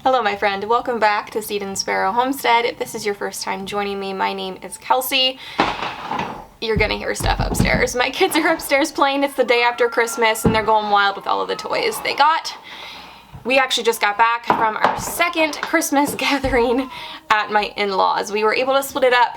Hello my friend, welcome back to Seed and Sparrow Homestead. If this is your first time joining me, my name is Kelsey. You're gonna hear stuff upstairs. My kids are upstairs playing. It's the day after Christmas and they're going wild with all of the toys they got. We actually just got back from our second Christmas gathering at my in-laws. We were able to split it up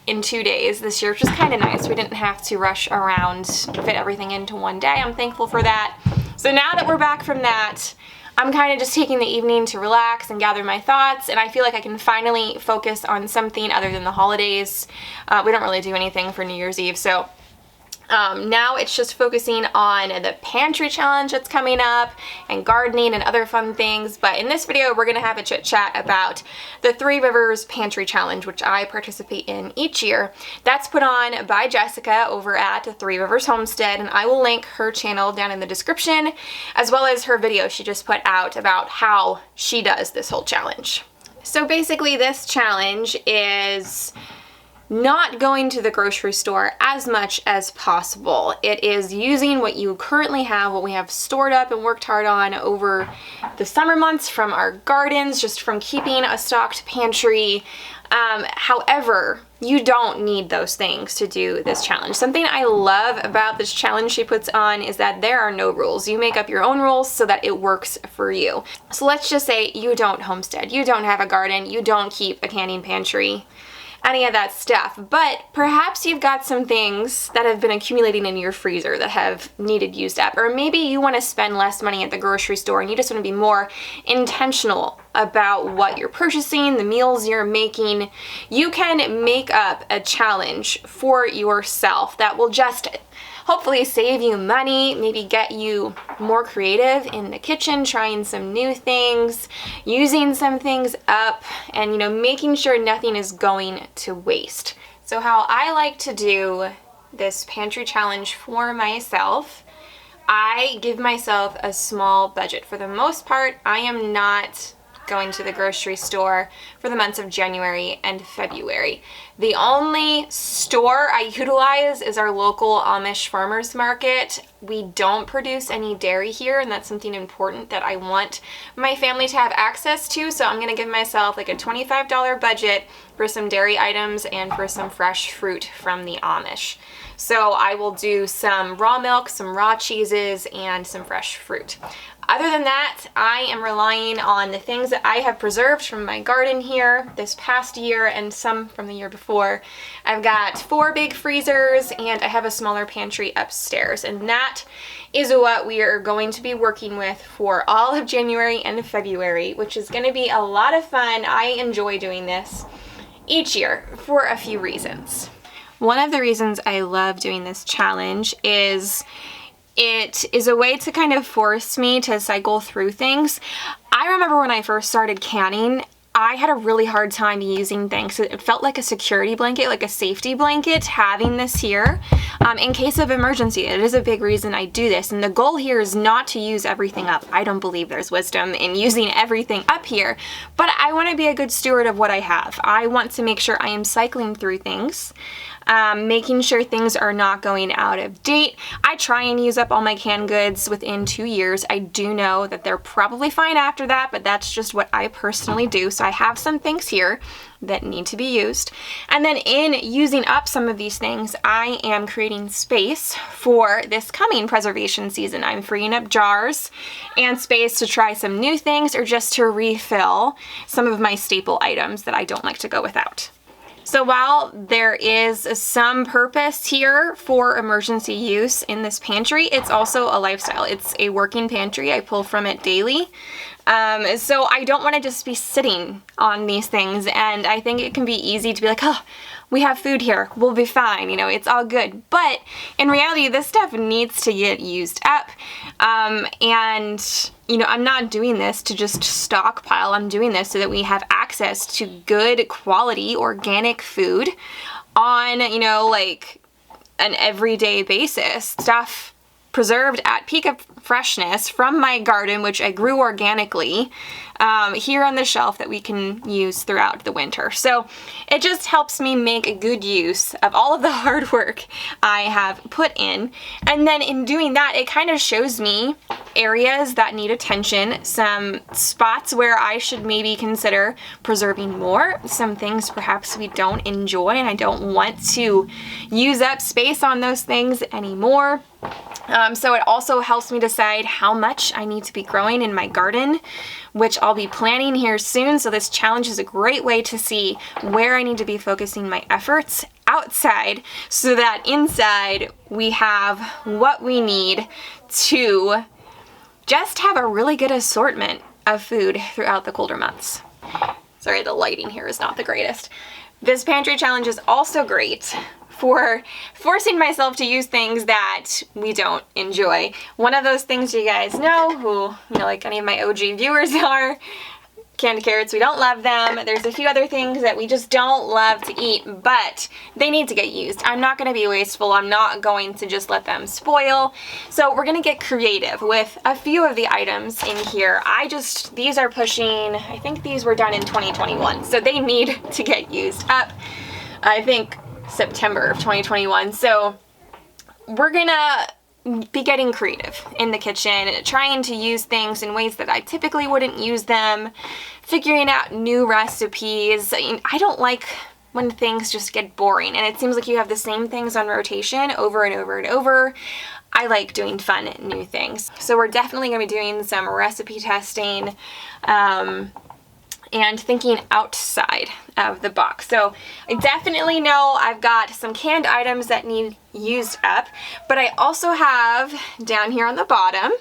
in 2 days this year, which is kind of nice. We didn't have to rush around, fit everything into one day. I'm thankful for that. So now that we're back from that, I'm kind of just taking the evening to relax and gather my thoughts, and I feel like I can finally focus on something other than the holidays. We don't really do anything for New Year's Eve, so now it's just focusing on the pantry challenge that's coming up and gardening and other fun things. But in this video, we're going to have a chit chat about the Three Rivers Pantry Challenge, which I participate in each year. That's put on by Jessica over at Three Rivers Homestead, and I will link her channel down in the description, as well as her video she just put out about how she does this whole challenge. So basically this challenge is not going to the grocery store as much as possible. It is using what you currently have, what we have stored up and worked hard on over the summer months from our gardens, just from keeping a stocked pantry. However, you don't need those things to do this challenge. Something I love about this challenge she puts on is that there are no rules. You make up your own rules so that it works for you. So let's just say you don't homestead, you don't have a garden, you don't keep a canning pantry, any of that stuff, but perhaps you've got some things that have been accumulating in your freezer that have needed used up, or maybe you want to spend less money at the grocery store and you just want to be more intentional about what you're purchasing, the meals you're making. You can make up a challenge for yourself that will just hopefully save you money, maybe get you more creative in the kitchen, trying some new things, using some things up, and making sure nothing is going to waste. So how I like to do this pantry challenge for myself, I give myself a small budget. For the most part, I am not going to the grocery store for the months of January and February. The only store I utilize is our local Amish farmers market. We don't produce any dairy here, and that's something important that I want my family to have access to, so I'm gonna give myself like a $25 budget for some dairy items and for some fresh fruit from the Amish. So I will do some raw milk, some raw cheeses, and some fresh fruit. Other than that, I am relying on the things that I have preserved from my garden here this past year and some from the year before. I've got 4 big freezers and I have a smaller pantry upstairs, and that is what we are going to be working with for all of January and February, which is going to be a lot of fun. I enjoy doing this each year for a few reasons. One of the reasons I love doing this challenge is it is a way to kind of force me to cycle through things. I remember when I first started canning, I had a really hard time using things. It felt like a security blanket, like a safety blanket, having this here in case of emergency. It is a big reason I do this, and the goal here is not to use everything up. I don't believe there's wisdom in using everything up here, but I want to be a good steward of what I have. I want to make sure I am cycling through things, making sure things are not going out of date. I try and use up all my canned goods within 2 years. I do know that they're probably fine after that, but that's just what I personally do. So I have some things here that need to be used. And then in using up some of these things, I am creating space for this coming preservation season. I'm freeing up jars and space to try some new things or just to refill some of my staple items that I don't like to go without. So while there is some purpose here for emergency use in this pantry, it's also a lifestyle. It's a working pantry. I pull from it daily. So I don't want to just be sitting on these things, and I think it can be easy to be like, oh, we have food here, we'll be fine, it's all good. But in reality, this stuff needs to get used up. And I'm not doing this to just stockpile. I'm doing this so that we have access to good quality organic food on, like an everyday basis. Stuff preserved at peak of freshness from my garden, which I grew organically, here on the shelf that we can use throughout the winter. So it just helps me make a good use of all of the hard work I have put in. And then in doing that, it kind of shows me areas that need attention, some spots where I should maybe consider preserving more, some things perhaps we don't enjoy and I don't want to use up space on those things anymore. So it also helps me decide how much I need to be growing in my garden, which I'll be planning here soon. So this challenge is a great way to see where I need to be focusing my efforts outside so that inside we have what we need to just have a really good assortment of food throughout the colder months. Sorry, the lighting here is not the greatest. This pantry challenge is also great for forcing myself to use things that we don't enjoy. One of those things you guys know, who, like any of my OG viewers are, canned carrots, we don't love them. There's a few other things that we just don't love to eat, but they need to get used. I'm not gonna be wasteful. I'm not going to just let them spoil. So we're gonna get creative with a few of the items in here. These are pushing, I think these were done in 2021, so they need to get used up. I think September of 2021. So we're gonna be getting creative in the kitchen, trying to use things in ways that I typically wouldn't use them, figuring out new recipes. I don't like when things just get boring and it seems like you have the same things on rotation over and over and over. I like doing fun new things. So we're definitely gonna be doing some recipe testing, and thinking outside of the box. So I definitely know I've got some canned items that need used up, but I also have down here on the bottom,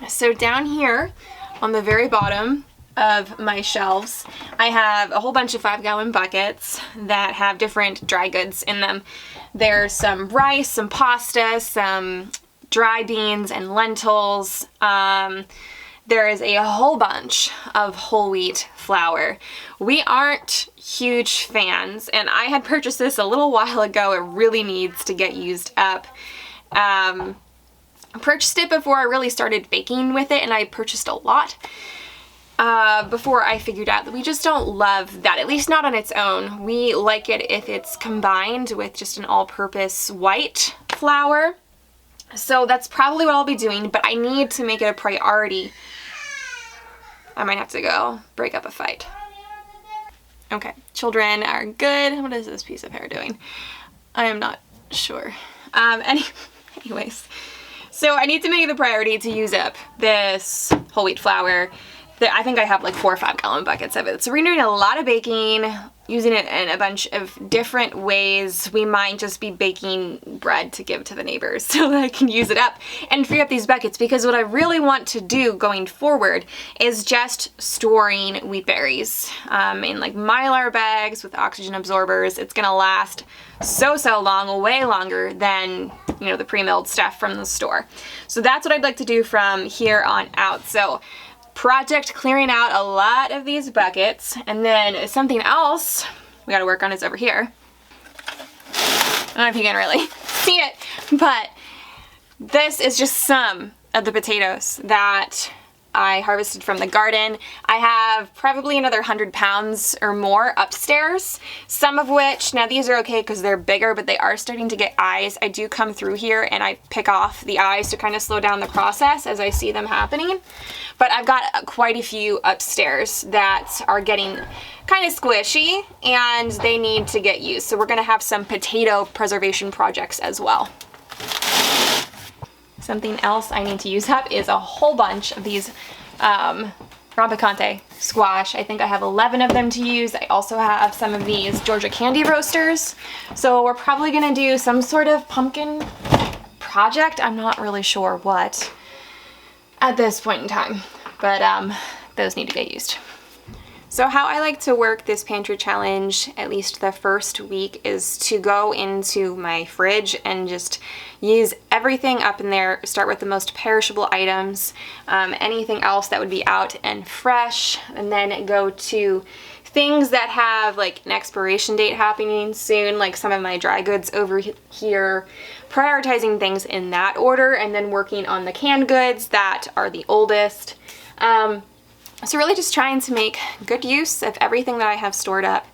so down here on the very bottom of my shelves, I have a whole bunch of 5-gallon buckets that have different dry goods in them. There's some rice, some pasta, some dry beans and lentils. There is a whole bunch of whole wheat flour. We aren't huge fans, and I had purchased this a little while ago. It really needs to get used up. Purchased it before I really started baking with it, and I purchased a lot before I figured out that we just don't love that, at least not on its own. We like it if it's combined with just an all-purpose white flour. So that's probably what I'll be doing, but I need to make it a priority. I might have to go break up a fight. Okay, children are good. What is this piece of hair doing? I am not sure. Anyways, so I need to make it a priority to use up this whole wheat flour. I think I have like 4 or 5-gallon buckets of it. So we're doing a lot of baking, using it in a bunch of different ways. We might just be baking bread to give to the neighbors so that I can use it up and free up these buckets, because what I really want to do going forward is just storing wheat berries in like Mylar bags with oxygen absorbers. It's gonna last so long, way longer than the pre-milled stuff from the store. So that's what I'd like to do from here on out. So project clearing out a lot of these buckets, and then something else we got to work on is over here. I don't know if you can really see it, but this is just some of the potatoes that I harvested from the garden. I have probably another 100 pounds or more upstairs, some of which, now these are okay because they're bigger, but they are starting to get eyes. I do come through here and I pick off the eyes to kind of slow down the process as I see them happening. But I've got quite a few upstairs that are getting kind of squishy and they need to get used. So we're gonna have some potato preservation projects as well. Something else I need to use up is a whole bunch of these rompicante squash. I think I have 11 of them to use. I also have some of these Georgia candy roasters. So we're probably gonna do some sort of pumpkin project. I'm not really sure what at this point in time, but those need to get used. So how I like to work this pantry challenge, at least the first week, is to go into my fridge and just use everything up in there. Start with the most perishable items, anything else that would be out and fresh, and then go to things that have like an expiration date happening soon, like some of my dry goods over here, prioritizing things in that order, and then working on the canned goods that are the oldest. So really just trying to make good use of everything that I have stored up,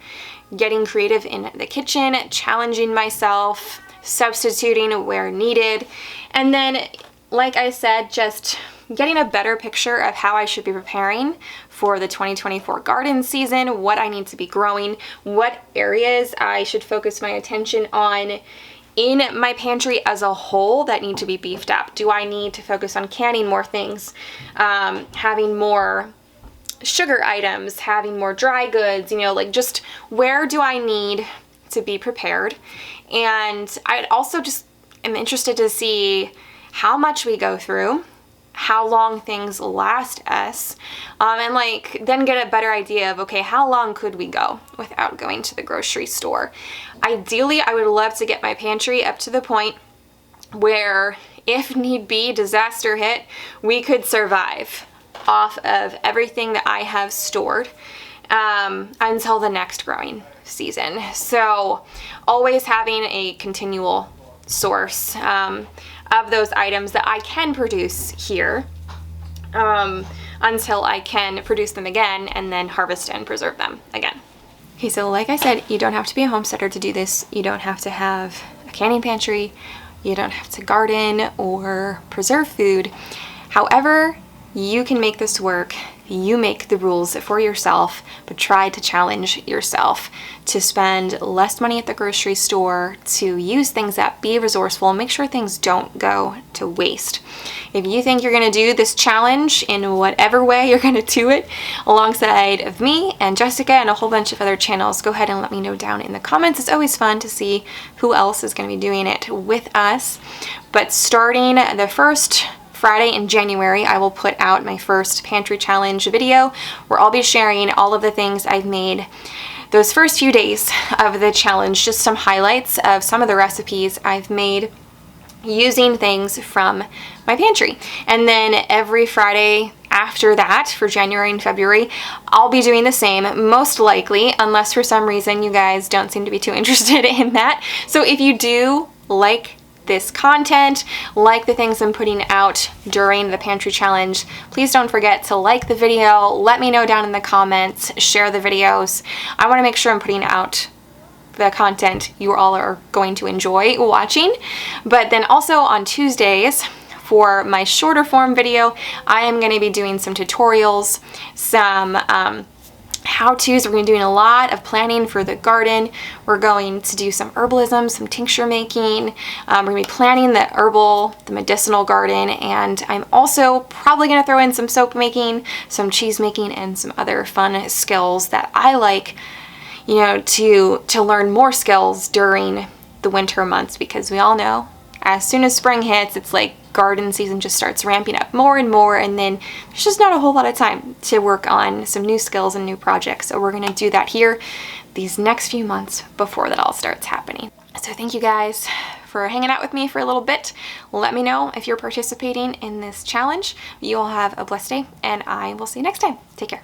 getting creative in the kitchen, challenging myself, substituting where needed, and then, like I said, just getting a better picture of how I should be preparing for the 2024 garden season, what I need to be growing, what areas I should focus my attention on in my pantry as a whole that need to be beefed up. Do I need to focus on canning more things, having more sugar items, having more dry goods, like just where do I need to be prepared? And I also just am interested to see how much we go through, how long things last us, and then get a better idea of, okay, how long could we go without going to the grocery store? Ideally, I would love to get my pantry up to the point where, if need be, disaster hit, we could survive off of everything that I have stored until the next growing season. So always having a continual source of those items that I can produce here until I can produce them again and then harvest and preserve them again. Okay, so like I said, you don't have to be a homesteader to do this. You don't have to have a canning pantry. You don't have to garden or preserve food. However, you can make this work. You make the rules for yourself, but try to challenge yourself to spend less money at the grocery store, to use things that be resourceful, and make sure things don't go to waste. If you think you're going to do this challenge in whatever way you're going to do it, alongside of me and Jessica and a whole bunch of other channels, go ahead and let me know down in the comments. It's always fun to see who else is going to be doing it with us. But starting the first Friday in January, I will put out my first pantry challenge video where I'll be sharing all of the things I've made those first few days of the challenge, just some highlights of some of the recipes I've made using things from my pantry. And then every Friday after that, for January and February, I'll be doing the same, most likely, unless for some reason you guys don't seem to be too interested in that. So if you do like this content, like the things I'm putting out during the pantry challenge, please don't forget to like the video, let me know down in the comments, share the videos. I want to make sure I'm putting out the content you all are going to enjoy watching. But then also on Tuesdays, for my shorter form video, I am going to be doing some tutorials, some how-tos. We're going to be doing a lot of planning for the garden. We're going to do some herbalism, some tincture making. We're going to be planning the medicinal garden, and I'm also probably going to throw in some soap making, some cheese making, and some other fun skills that I like, to learn more skills during the winter months, because we all know as soon as spring hits, it's like garden season just starts ramping up more and more, and then there's just not a whole lot of time to work on some new skills and new projects. So we're going to do that here these next few months before that all starts happening. So thank you guys for hanging out with me for a little bit. Let me know if you're participating in this challenge. You all have a blessed day, and I will see you next time. Take care.